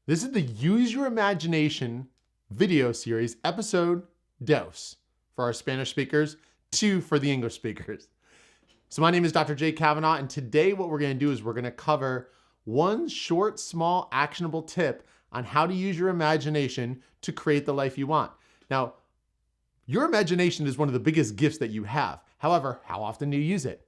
This is the Use Your Imagination video series, episode dos for our Spanish speakers, 2 for the English speakers. So my name is Dr. Jay Kavanaugh, and today what we're going to do is we're going to cover one short, small, actionable tip on how to use your imagination to create the life you want. Now, your imagination is one of the biggest gifts that you have. However, how often do you use it?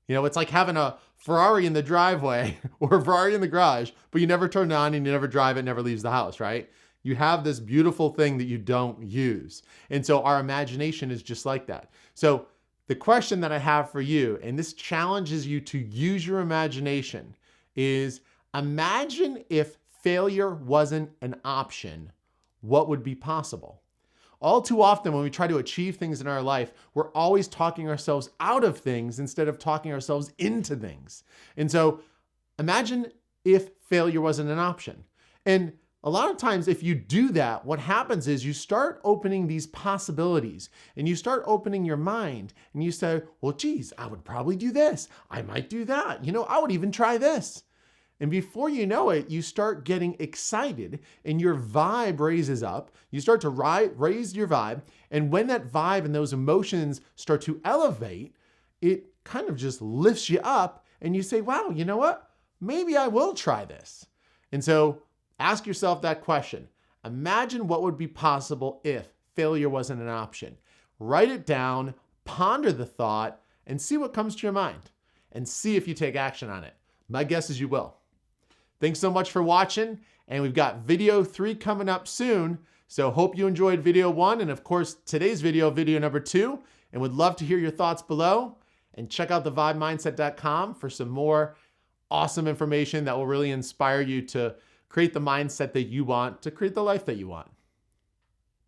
You know, it's like having a Ferrari in the driveway or a Ferrari in the garage, but you never turn it on and you never drive it, never leaves the house, right? You have this beautiful thing that you don't use. And so our imagination is just like that. So the question that I have for you, and this challenges you to use your imagination, is imagine if failure wasn't an option, what would be possible? All too often when we try to achieve things in our life, we're always talking ourselves out of things instead of talking ourselves into things. And so imagine if failure wasn't an option. And a lot of times if you do that, what happens is you start opening these possibilities and you start opening your mind and you say, well, geez, I would probably do this. I might do that. You know, I would even try this. And before you know it, you start getting excited and your vibe raises up. You start to raise your vibe. And when that vibe and those emotions start to elevate, it kind of just lifts you up and you say, wow, you know what? Maybe I will try this. And so ask yourself that question. Imagine what would be possible if failure wasn't an option. Write it down, ponder the thought, and see what comes to your mind. And see if you take action on it. My guess is you will. Thanks so much for watching, and we've got video 3 coming up soon. So hope you enjoyed video 1, and of course today's video number 2, and would love to hear your thoughts below. And check out thevibemindset.com for some more awesome information that will really inspire you to create the mindset that you want to create the life that you want.